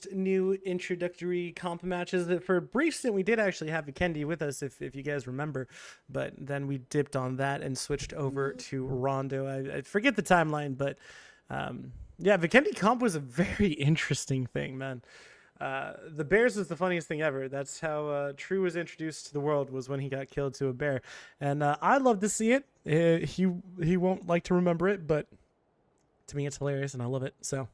introduced new introductory comp matches. For a brief stint, we did actually have Vikendi with us, if you guys remember, but then we dipped on that and switched over to Rondo. I forget the timeline, but yeah, Vikendi comp was a very interesting thing, man. The bears was the funniest thing ever. That's how True was introduced to the world, was when he got killed to a bear. And I love to see it. He won't like to remember it, but to me it's hilarious and I love it. So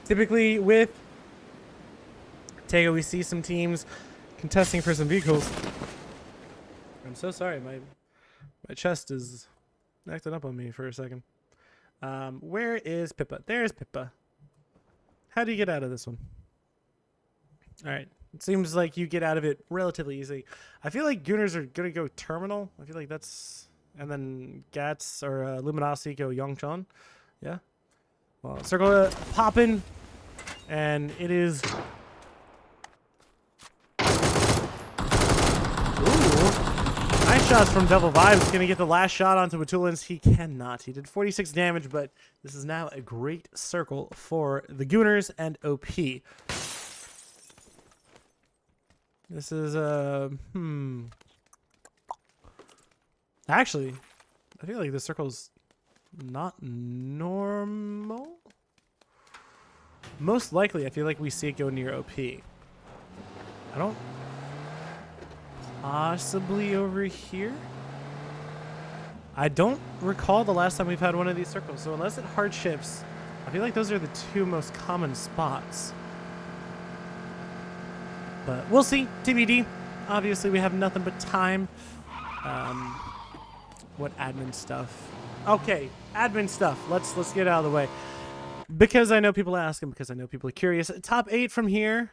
typically with Tego, we see some teams contesting for some vehicles. I'm so sorry, my chest is acting up on me for a second. Where is Pippa? There's Pippa. How do you get out of this one? All right. It seems like you get out of it relatively easy. I feel like Gooners are going to go Terminal. I feel like that's... And then Gats or Luminosity go Yongchon. Yeah. Well, circle popping. And it is... Nice shots from Devil Vibes. Going to get the last shot onto Watulans. He cannot. He did 46 damage, but this is now a great circle for the Gooners and OP. This is Actually, I feel like this circle's not normal. Most likely, I feel like we see it go near OP. I don't... Possibly over here? I don't recall the last time we've had one of these circles, so unless it hard shifts, I feel like those are the two most common spots. But we'll see. TBD. Obviously, we have nothing but time. What admin stuff? Okay, admin stuff. Let's get out of the way. Because I know people ask and because I know people are curious. Top 8 from here.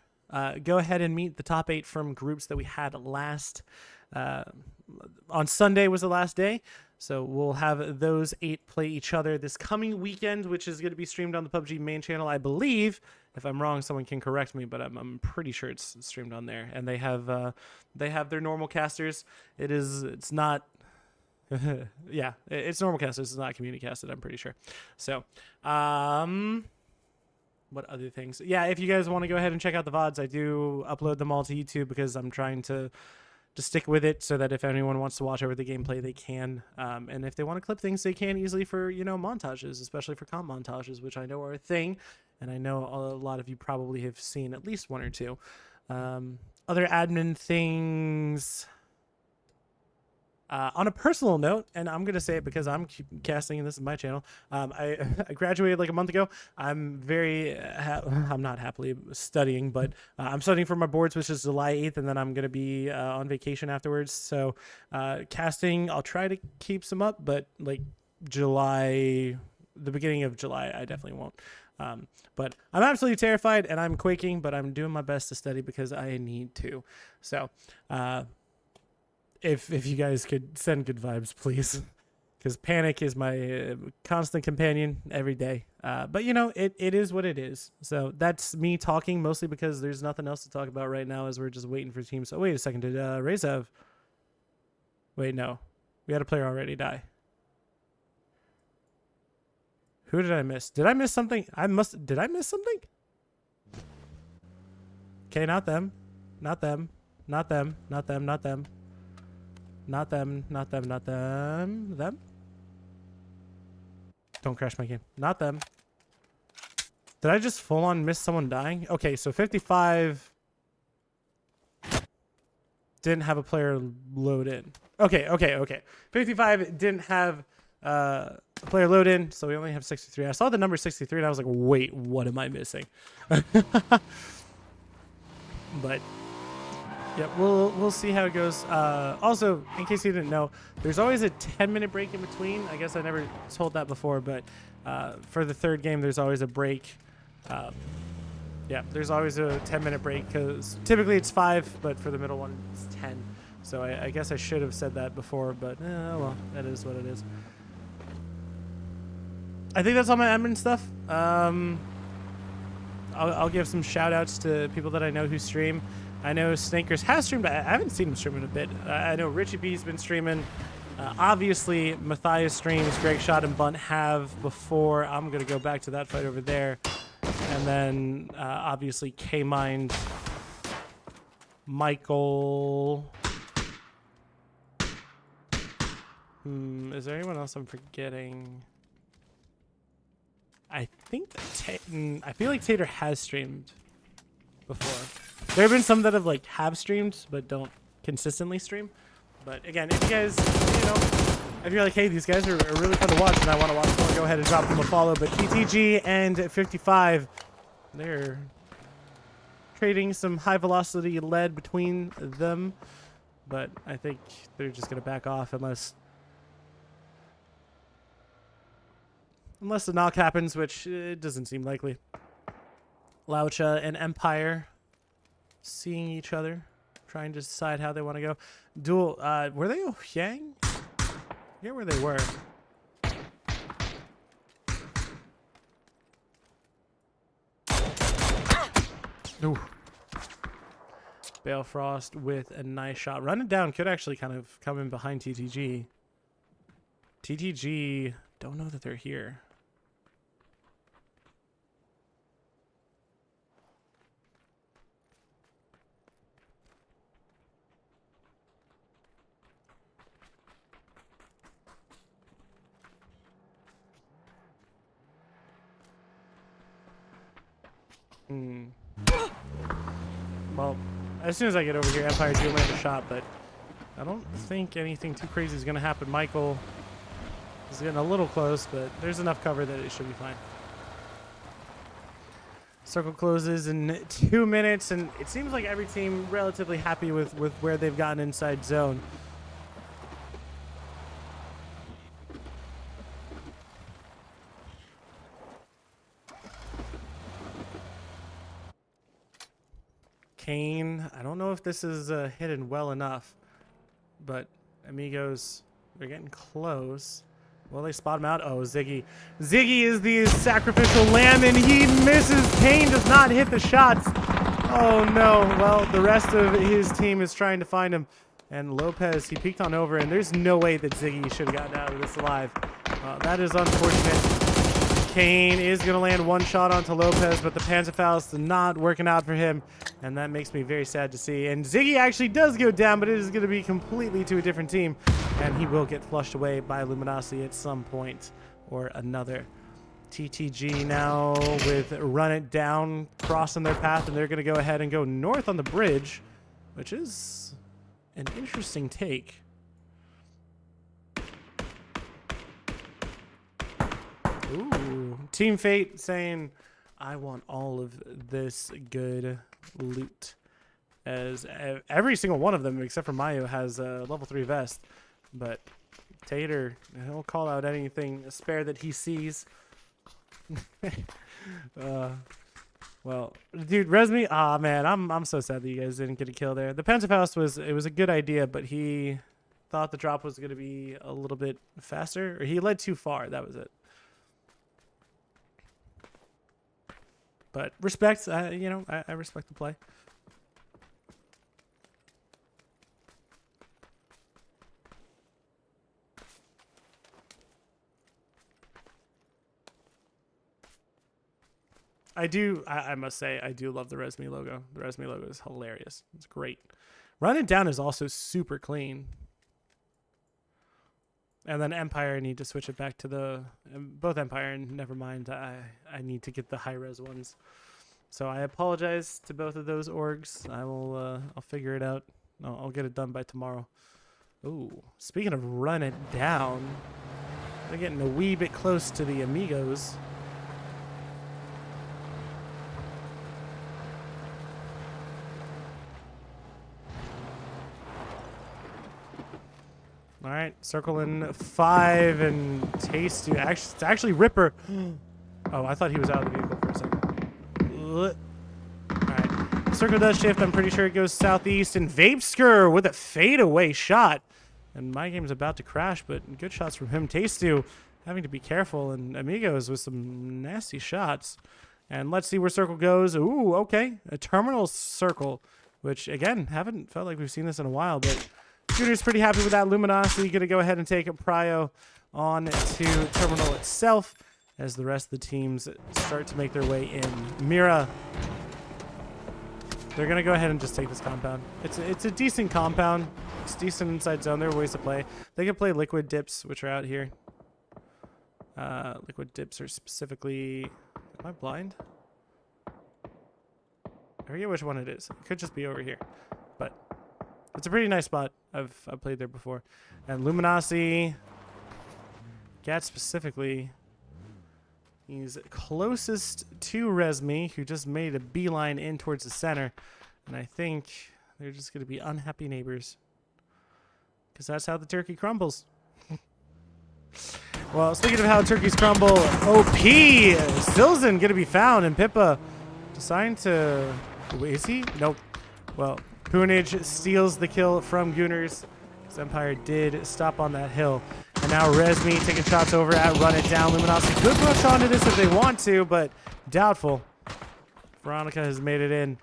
Go ahead and meet the top 8 from groups that we had last on Sunday was the last day. So we'll have those 8 play each other this coming weekend, which is going to be streamed on the PUBG main channel, I believe. If I'm wrong, someone can correct me, but I'm pretty sure it's streamed on there. And they have their normal casters. It's not yeah, it's normal casters. It's not community casted, I'm pretty sure. So what other things? Yeah, if you guys want to go ahead and check out the VODs, I do upload them all to YouTube because I'm trying to stick with it so that if anyone wants to watch over the gameplay, they can. And if they want to clip things, they can easily for, montages, especially for comp montages, which I know are a thing. And I know a lot of you probably have seen at least one or two. Other admin things... on a personal note, and I'm going to say it because I'm casting and this is my channel, I graduated like a month ago. I'm very, I'm not happily studying, but I'm studying for my boards, which is July 8th, and then I'm going to be on vacation afterwards. So casting, I'll try to keep some up, but like the beginning of July, I definitely won't. But I'm absolutely terrified and I'm quaking, but I'm doing my best to study because I need to. So, if you guys could send good vibes, please, because panic is my constant companion every day. But it is what it is. So that's me talking mostly because there's nothing else to talk about right now as we're just waiting for teams. So wait a second, did Raze have? Wait, no, we had a player already die. Who did I miss? Did I miss something? Did I miss something? Okay, not them, not them, not them, not them, not them. Not them, not them, not them. Them? Don't crash my game. Not them. Did I just full on miss someone dying? Okay, so 55 didn't have a player load in. Okay. 55 didn't have a player load in, so we only have 63. I saw the number 63 and I was like, wait, what am I missing? But yeah, we'll see how it goes. Also, in case you didn't know, there's always a 10-minute break in between. I guess I never told that before, but for the third game, there's always a break. Yeah, there's always a 10-minute break because typically it's 5, but for the middle one, it's 10. So I guess I should have said that before, but well, that is what it is. I think that's all my admin stuff. I'll give some shout-outs to people that I know who stream. I know Snankers has streamed, but I haven't seen him stream in a bit. I know Richie B's been streaming. Obviously, Matthias streams, Greg Shot and Bunt have before. I'm going to go back to that fight over there. And then obviously K-Mind, Michael. Is there anyone else I'm forgetting? I think that I feel like Tater has streamed before. There have been some that have streamed but don't consistently stream. But again, if you guys, if you're like, hey, these guys are really fun to watch and I want to watch more, go ahead and drop them a follow. But TTG and 55, they're trading some high velocity lead between them. But I think they're just going to back off unless the knock happens, which it doesn't seem likely. Laucha and Empire seeing each other, trying to decide how they want to go. Duel, were they Yang? I forget where they were. Ooh. Balefrost with a nice shot. Running down could actually kind of come in behind TTG. TTG, don't know that they're here. Well, as soon as I get over here, Empire do land a shot, but I don't think anything too crazy is going to happen. Michael is getting a little close, but there's enough cover that it should be fine. Circle closes in 2 minutes, and it seems like every team relatively happy with where they've gotten inside zone. Kane, I don't know if this is hidden well enough, but Amigos, they're getting close. Will they spot him out? Oh, Ziggy. Ziggy is the sacrificial lamb, and he misses. Kane does not hit the shots. Oh, no. Well, the rest of his team is trying to find him. And Lopez, he peeked on over, and there's no way that Ziggy should have gotten out of this alive. That is unfortunate. Kane is going to land one shot onto Lopez, but the Panzerfaust is not working out for him, and that makes me very sad to see. And Ziggy actually does go down, but it is going to be completely to a different team, and he will get flushed away by Luminosity at some point or another. TTG now with Run It Down crossing their path, and they're going to go ahead and go north on the bridge, which is an interesting take. Ooh, Team Fate saying, I want all of this good loot. As every single one of them, except for Mayu, has a level 3 vest. But Tater, he'll call out anything spare that he sees. Well, dude, Resmi, man, I'm so sad that you guys didn't get a kill there. The Panzerfaust was a good idea, but he thought the drop was going to be a little bit faster, or he led too far. That was it. But respect, I respect the play. I must say, I do love the Resmi logo. The Resmi logo is hilarious. It's great. Run It Down is also super clean. And then Empire, I need to switch it back to both Empire and Nevermind. I need to get the high-res ones. So I apologize to both of those orgs. I'll figure it out. I'll get it done by tomorrow. Ooh, speaking of Run It Down, they're getting a wee bit close to the Amigos. All right, circle in 5 and Taste. It's actually Ripper. Oh, I thought he was out of the vehicle for a second. All right, circle does shift. I'm pretty sure it goes southeast. And Vapeskir with a fadeaway shot. And my game's about to crash, but good shots from him. Tastu having to be careful. And Amigos with some nasty shots. And let's see where circle goes. Ooh, okay. A terminal circle, which, again, haven't felt like we've seen this in a while, but Shooter's pretty happy with that. Luminosity going to go ahead and take a prio on to terminal itself. as the rest of the teams start to make their way in. Mira, they're going to go ahead and just take this compound. It's a decent compound. It's decent inside zone. There are ways to play. They can play liquid dips, which are out here. Liquid dips are specifically... Am I blind? I forget which one it is. It could just be over here. But it's a pretty nice spot. I've played there before. And Luminosity... Gat specifically... He's closest to Resmi, who just made a beeline in towards the center. And I think they're just going to be unhappy neighbors. Because that's how the turkey crumbles. Well, speaking of how turkeys crumble, OP! Silzen going to be found, and Pippa deciding to... Wait, is he? Nope. Well, Poonage steals the kill from Gooners. His Empire did stop on that hill. And now Resmi taking shots over at Run It Down. Luminosity could rush onto this if they want to, but doubtful. Veronica has made it in,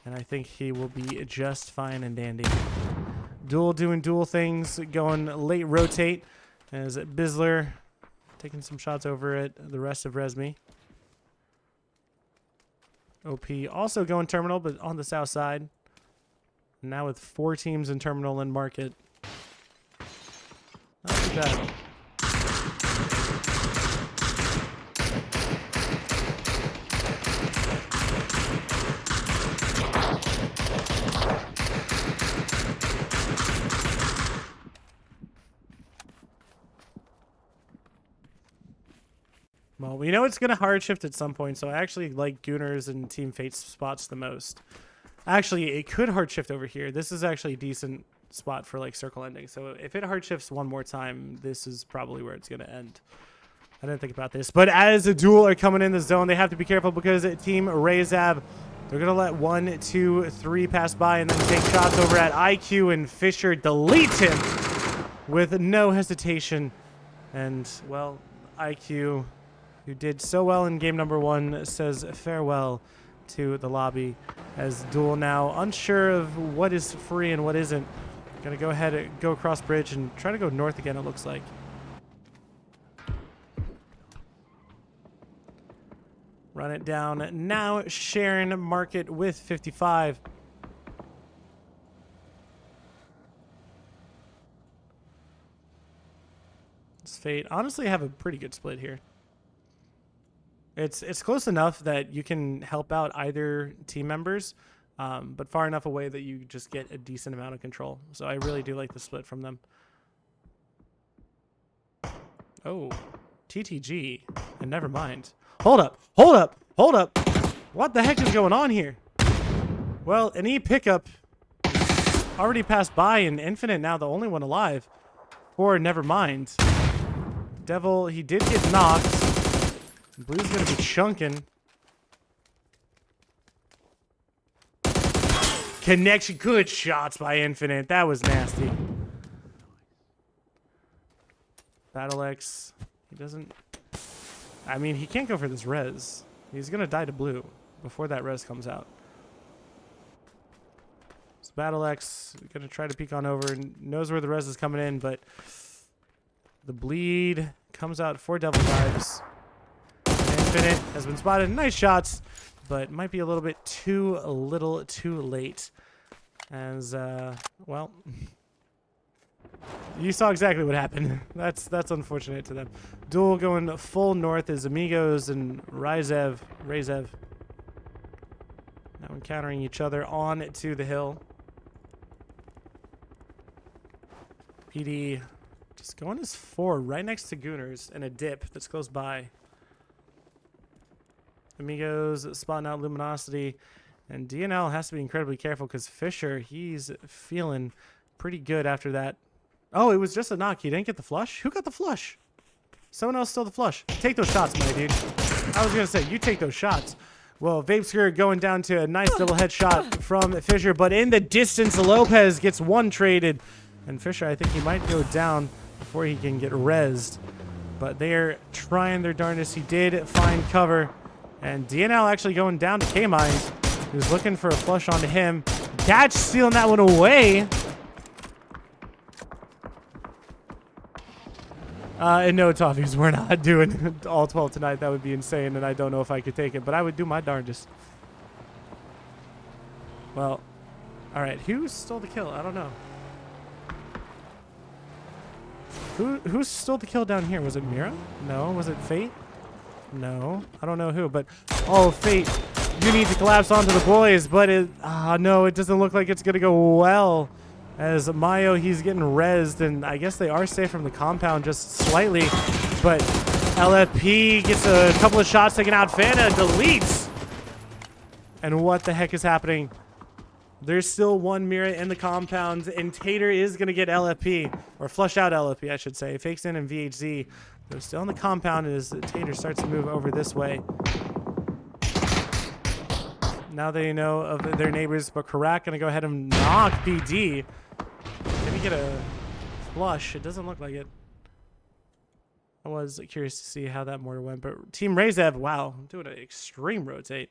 and I think he will be just fine and dandy. Duel doing dual things, going late rotate, as Bizzler taking some shots over at the rest of Resmi. OP also going terminal, but on the south side. Now with 4 teams in terminal and market. Not too bad. Well, we know it's going to hard shift at some point, so I actually like Gooners and Team Fate's spots the most. Actually, it could hard shift over here. This is actually a decent spot for like circle ending. So if it hard shifts one more time, this is probably where it's going to end. I didn't think about this. But as a duel are coming in the zone, they have to be careful because Team Razab, they're going to let 1, 2, 3 pass by and then take shots over at IQ, and Fisher deletes him with no hesitation. And, well, IQ, who did so well in game number 1, says farewell to the lobby as Duel now unsure of what is free and what isn't. Gonna go ahead and go across bridge and try to go north again, it looks like. Run It Down. Now Sharon Market with 55. It's Fate. Honestly, I have a pretty good split here. It's close enough that you can help out either team members, but far enough away that you just get a decent amount of control. So I really do like the split from them. Oh, TTG, and never mind. Hold up, hold up, hold up. What the heck is going on here? Well, an E pickup already passed by, and Infinite now the only one alive. Or never mind. Devil, he did get knocked. Blue's gonna be chunking. Connection, good shots by Infinite. That was nasty. Battle X, he doesn't... I mean, he can't go for this res. He's gonna die to blue before that res comes out. So Battle X gonna try to peek on over and knows where the res is coming in, but the bleed comes out for Devil Vibes. Infinite has been spotted. Nice shots, but might be a little bit too late. As well, you saw exactly what happened. That's unfortunate to them. Duel going full north is Amigos and Razev. Now encountering each other on to the hill. PD just going as 4 right next to Gooners and a dip that's close by. Amigos spotting out Luminosity, and DNL has to be incredibly careful because Fisher, he's feeling pretty good after that. Oh, it was just a knock. He didn't get the flush? Who got the flush? Someone else stole the flush. Take those shots, my dude. I was going to say, you take those shots. Well, Vapesker going down to a nice double headshot from Fisher, but in the distance, Lopez gets one traded. And Fisher, I think he might go down before he can get rezzed. But they're trying their darndest. He did find cover. And DNL actually going down to K-Mind, who's looking for a flush onto him. Catch stealing that one away. And no, Toffees, we're not doing all 12 tonight. That would be insane, and I don't know if I could take it, but I would do my darndest. Well, all right. Who stole the kill? I don't know. Who stole the kill down here? Was it Mira? No. Was it Fate? No. I don't know who, but oh, Fate, you need to collapse onto the boys, but no, it doesn't look like it's gonna go well. As Mayo, he's getting rezzed, and I guess they are safe from the compound just slightly, but LFP gets a couple of shots taken out. Fanta deletes. And what the heck is happening? There's still one Mira in the compound, and Tater is going to get LFP, or flush out LFP, I should say. Fakes in and VHZ. They're still in the compound as Tater starts to move over this way. Now they know of their neighbors, but Karak going to go ahead and knock PD. Can he get a flush? It doesn't look like it. I was curious to see how that mortar went, but Team Razev, wow, doing an extreme rotate.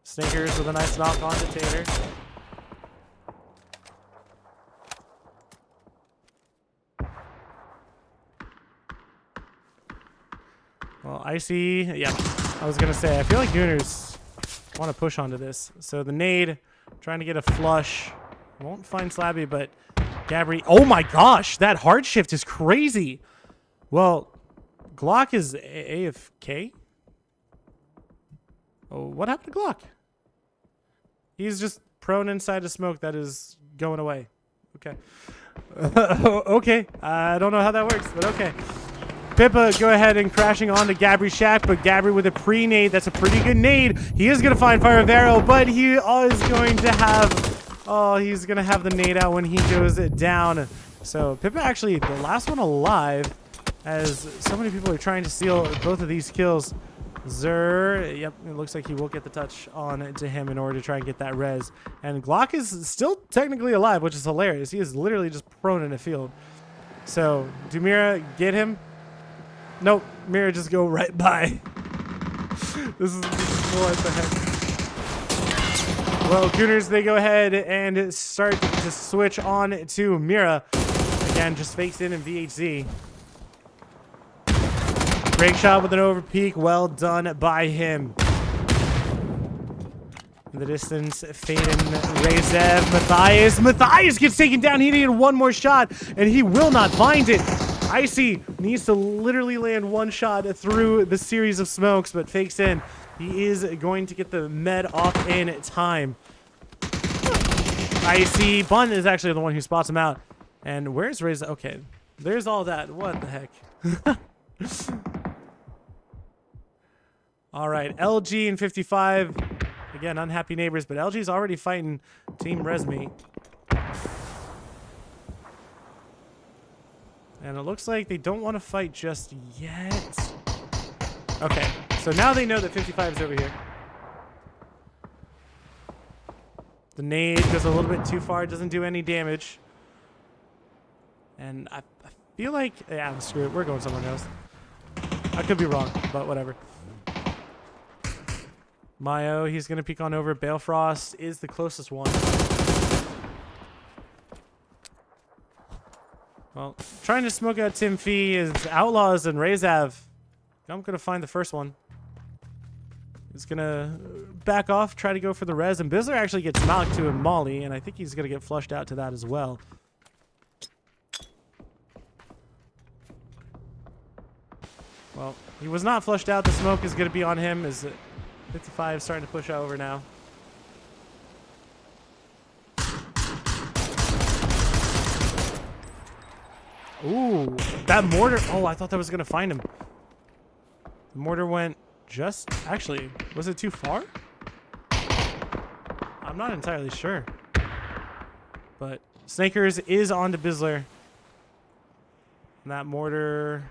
Snickers with a nice knock on to Tater. Well, Icy, yeah, I was going to say, I feel like Gooners want to push onto this. So the nade, trying to get a flush. Won't find Slabby, but Gabri, oh my gosh, that hard shift is crazy. Well, Glock is AFK. Oh, what happened to Glock? He's just prone inside a smoke that is going away. Okay. Okay. I don't know how that works, but okay. Pippa go ahead and crashing onto Gabri Shack, but Gabri with a pre-nade. That's a pretty good nade. He is going to find Fire of Arrow, but he is going to have... Oh, he's going to have the nade out when he goes down. So Pippa actually the last one alive, as so many people are trying to steal both of these kills. Zer, yep, it looks like he will get the touch on to him in order to try and get that res. And Glock is still technically alive, which is hilarious. He is literally just prone in a field. So, do Mira get him? Nope, Mira just go right by. This is what the heck. Well, Gooners, they go ahead and start to switch on to Mira. Again, just fakes in VHZ. Great shot with an overpeak. Well done by him. In the distance, Faden, Razev, Matthias. Matthias gets taken down. He needed one more shot, and he will not find it. Icy needs to literally land one shot through the series of smokes, but fakes in. He is going to get the med off in time. Icy. Bun is actually the one who spots him out. And where's Razev? Okay, there's all that. What the heck? All right, LG and 55. Again, unhappy neighbors, but LG's already fighting Team Resme. And it looks like they don't want to fight just yet. Okay, so now they know that 55 is over here. The nade goes a little bit too far, doesn't do any damage. And I feel like, yeah, screw it, we're going somewhere else. I could be wrong, but whatever. Mayo, he's going to peek on over. Balefrost is the closest one. Well, trying to smoke out Tim Fee is Outlaws and Razev. I'm going to find the first one. He's going to back off, try to go for the res. And Bizzler actually gets knocked to a molly, and I think he's going to get flushed out to that as well. Well, he was not flushed out. The smoke is going to be on him as 55 starting to push over now. Ooh, that mortar. Oh, I thought that was going to find him. The mortar went just... Actually, was it too far? I'm not entirely sure. But Snakers is on to Bizzler. And that mortar...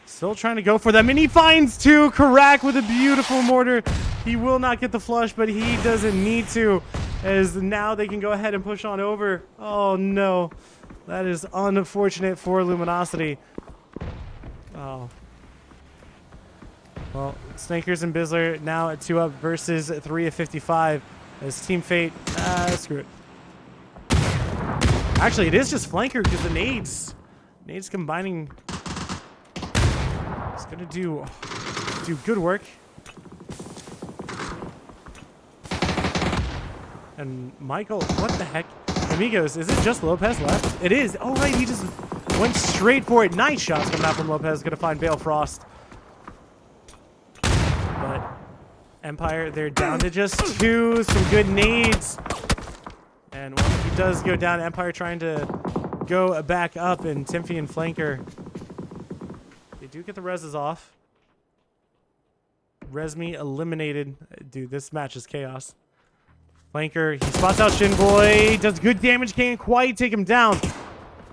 Still trying to go for them, and he finds two. Karak with a beautiful mortar. He will not get the flush, but he doesn't need to, as now they can go ahead and push on over. Oh, no. That is unfortunate for Luminosity. Oh. Well, Snakers and Bizzler now at 2 up versus 3 of 55, as Team Fate, screw it. Actually, it is just Flanker because the nades combining Gonna do good work. And Michael, what the heck? Amigos, is it just Lopez left? It is. Oh, right, he just went straight for it. Nice shots coming out from Lopez. Gonna find Bale Frost. But Empire, they're down to just 2. Some good nades. And well, he does go down. Empire trying to go back up, and Timphy and Flanker, they do get the reses off. Resme eliminated. Dude, this match is chaos. Flanker, he spots out Shinboy, does good damage, can't quite take him down.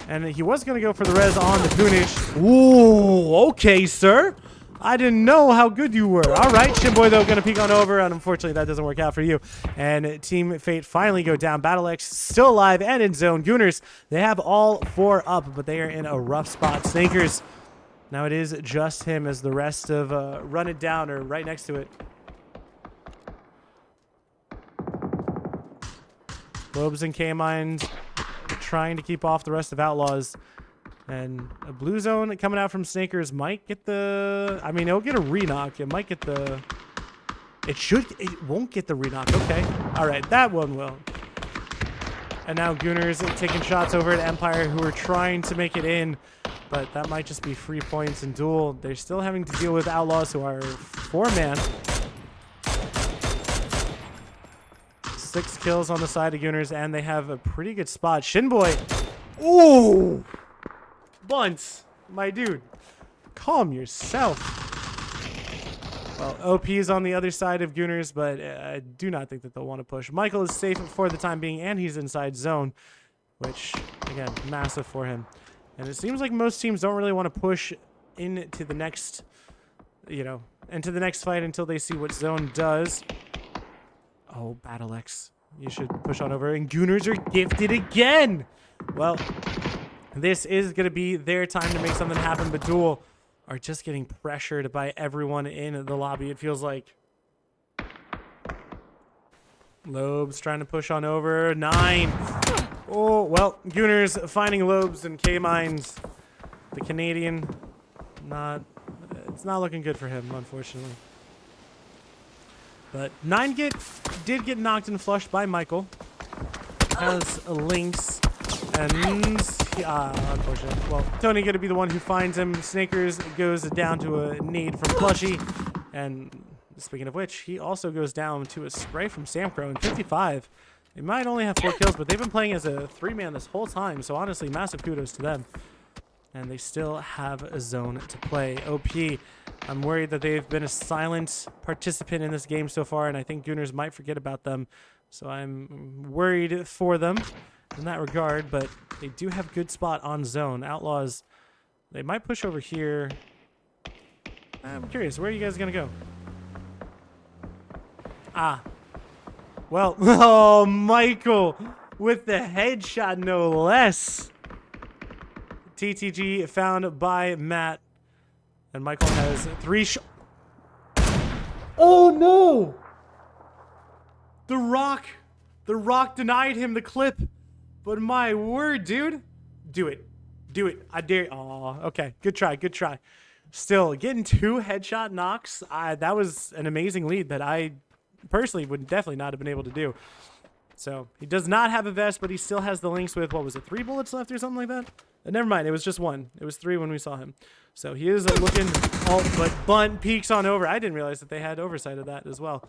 And he was going to go for the res on the Punish. Ooh, okay, sir. I didn't know how good you were. All right, Shinboy, though, going to peek on over, and unfortunately, that doesn't work out for you. And Team Fate finally go down. BattleX still alive and in zone. Gooners, they have all 4 up, but they are in a rough spot. Snakers, now it is just him as the rest of Run It Down are right next to it. Lobes and K-Mines trying to keep off the rest of Outlaws. And a blue zone coming out from Snakers might get the... I mean, it'll get a re-knock. It might get the... It won't get the re-knock. Okay. All right. That one will. And now Gooners taking shots over at Empire, who are trying to make it in. But that might just be free points in duel. They're still having to deal with Outlaws, who are 4-man. 6 kills on the side of Gooners, and they have a pretty good spot. Shinboy. Ooh! Bunts, my dude. Calm yourself. Well, OP is on the other side of Gooners, but I do not think that they'll want to push. Michael is safe for the time being, and he's inside zone, which, again, massive for him. And it seems like most teams don't really want to push into the next, into the next fight until they see what zone does. Oh, BattleX, you should push on over. And Gooners are gifted again. Well, this is going to be their time to make something happen, but Duel are just getting pressured by everyone in the lobby, it feels like. Lobes trying to push on over. 9. Oh, well, Gooners finding Lobes and K-Mines. The Canadian, it's not looking good for him, unfortunately. But 9 did get knocked and flushed by Michael. Has Lynx. And, unfortunate. Well, Tony going to be the one who finds him. Snakers goes down to a nade from Plushy. And speaking of which, he also goes down to a spray from Samcro in 55. They might only have 4 kills, but they've been playing as a 3-man this whole time. So honestly, massive kudos to them. And they still have a zone to play. OP, I'm worried that they've been a silent participant in this game so far, and I think Gooners might forget about them. So I'm worried for them in that regard, but they do have good spot on zone. Outlaws, they might push over here. I'm curious, where are you guys going to go? Ah. Well, oh, Michael with the headshot, no less. TTG found by Matt. And Michael has 3 shots. Oh, no! The Rock denied him the clip. But my word, dude. Do it. Do it. I dare. Oh, okay. Good try. Good try. Still, getting 2 headshot knocks. That was an amazing lead that I personally would definitely not have been able to do. So, he does not have a vest, but he still has the links with, what was it, 3 bullets left or something like that? Never mind, it was just 1. It was 3 when we saw him. So, he is looking alt, but Bunt peeks on over. I didn't realize that they had oversight of that as well.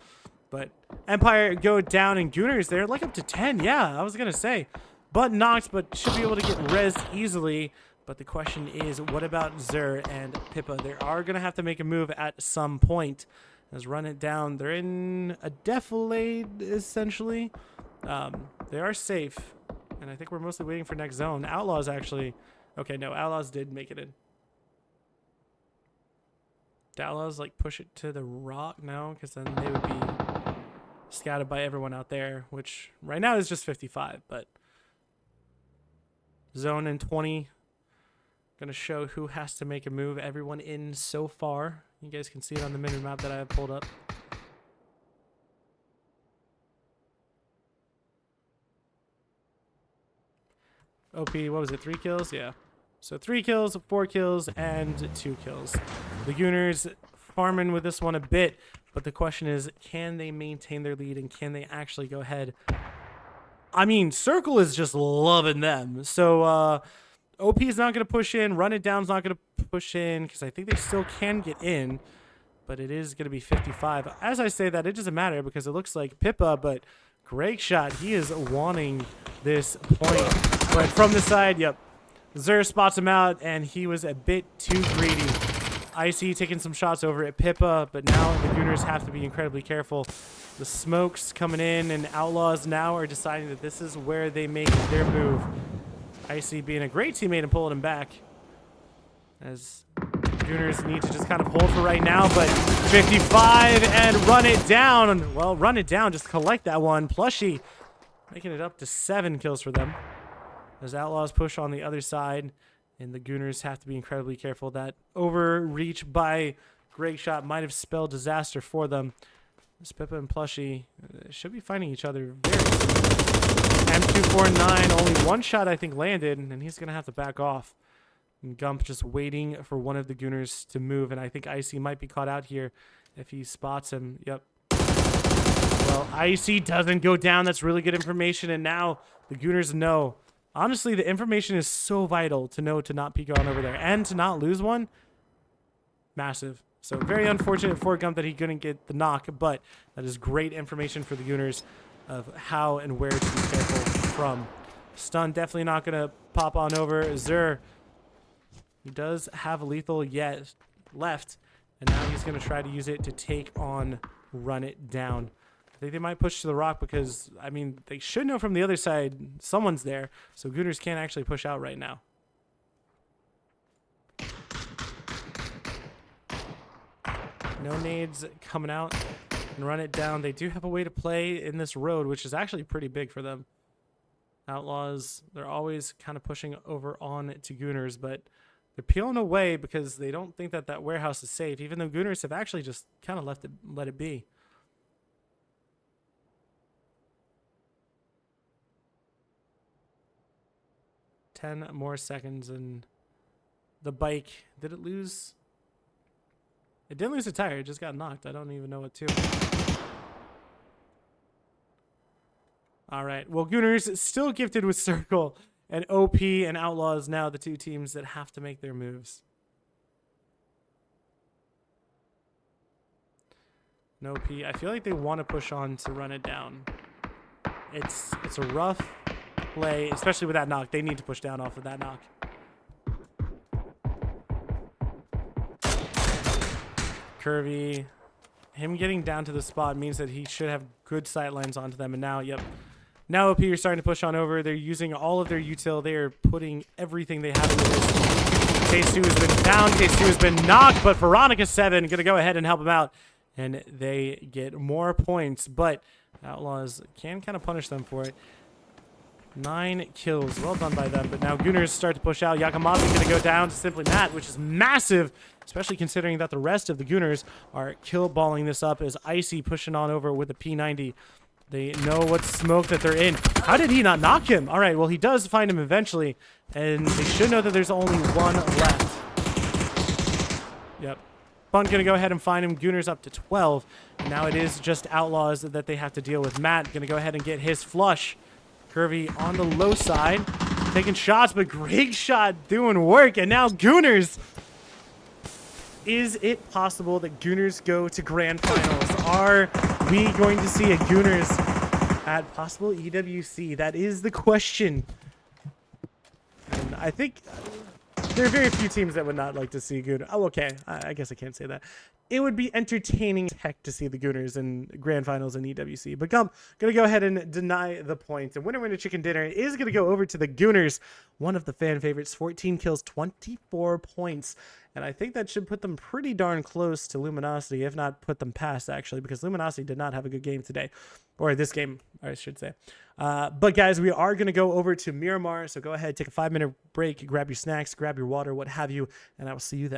But Empire go down, and Gooners, they're like up to 10. Yeah, I was going to say. Bunt knocked, but should be able to get rezzed easily. But the question is, what about Zur and Pippa? They are going to have to make a move at some point. Let's run it down. They're in a defilade, essentially. They are safe. And I think we're mostly waiting for next zone. Outlaws actually... Okay, no, Outlaws did make it in. The Outlaws, like, push it to the Rock now, because then they would be scouted by everyone out there, which right now is just 55, but... Zone in 20. Gonna show who has to make a move. Everyone in so far. You guys can see it on the minimap that I have pulled up. OP, what was it? 3 kills? Yeah. So 3 kills, 4 kills, and 2 kills. The Gooners farming with this one a bit, but the question is, can they maintain their lead and can they actually go ahead? I mean, Circle is just loving them. So OP is not going to push in. Run It Down's not going to push in because I think they still can get in, but it is going to be 55. As I say that, it doesn't matter because it looks like Pippa, but great shot. He is wanting this point. But from the side, yep, Zur spots him out, and he was a bit too greedy. Icy taking some shots over at Pippa, but now the Gooners have to be incredibly careful. The smokes coming in, and Outlaws now are deciding that this is where they make their move. Icy being a great teammate and pulling him back. As Gooners need to just kind of hold for right now, but 55 and Run It Down. Well, Run It Down, just collect that one. Plushie making it up to 7 kills for them. As Outlaws push on the other side, and the Gooners have to be incredibly careful. That overreach by Great Shot might have spelled disaster for them. As Pippa and Plushie should be fighting each other very soon. M249, only 1 shot I think landed, and he's going to have to back off. And Gump just waiting for one of the Gooners to move, and I think Icy might be caught out here if he spots him. Yep. Well, Icy doesn't go down. That's really good information, and now the Gooners know. Honestly, the information is so vital to know to not peek on over there and to not lose one. Massive. So very unfortunate for Gump that he couldn't get the knock, but that is great information for the Gooners of how and where to be careful from. Stun definitely not going to pop on over. Zur, he does have lethal yet left, and now he's going to try to use it to take on Run It Down. I think they might push to the rock because, I mean, they should know from the other side someone's there, so Gooners can't actually push out right now. No nades coming out and Run It Down. They do have a way to play in this road, which is actually pretty big for them. Outlaws, they're always kind of pushing over on to Gooners, but they're peeling away because they don't think that that warehouse is safe, even though Gooners have actually just kind of let it be. Ten more seconds, and the bike, did it lose? It didn't lose a tire, it just got knocked. I don't even know what to. All right, well, Gooners still gifted with Circle, and OP and Outlaws now the 2 teams that have to make their moves. No OP, I feel like they want to push on to Run It Down. It's a rough play, especially with that knock. They need to push down off of that knock. Curvy, him getting down to the spot means that he should have good sight lines onto them. And now, yep, now OP are starting to push on over. They're using all of their util. They are putting everything they have into this. Case 2 has been down. Case 2 has been knocked, but Veronica 7 going to go ahead and help him out. And they get more points, but Outlaws can kind of punish them for it. 9 kills. Well done by them. But now Gooners start to push out. Yakamazi going to go down to Simply Matt, which is massive, especially considering that the rest of the Gooners are kill-balling this up as Icy pushing on over with a P90. They know what smoke that they're in. How did he not knock him? All right, well, he does find him eventually, and they should know that there's only 1 left. Yep. Bunt going to go ahead and find him. Gooners up to 12. Now it is just Outlaws that they have to deal with. Matt going to go ahead and get his flush. Curvy on the low side, taking shots, but Great Shot doing work. And now Gooners. Is it possible that Gooners go to Grand Finals? Are we going to see a Gooners at possible EWC? That is the question. And I think there are very few teams that would not like to see Gooners. Oh, okay. I guess I can't say that. It would be entertaining heck to see the Gooners in Grand Finals in EWC. But Gump going to go ahead and deny the point. And winner chicken dinner is going to go over to the Gooners. One of the fan favorites, 14 kills, 24 points. And I think that should put them pretty darn close to Luminosity, if not put them past, actually, because Luminosity did not have a good game today. Or this game, I should say. But, guys, we are going to go over to Miramar. So go ahead, take a 5-minute break, grab your snacks, grab your water, what have you, and I will see you then.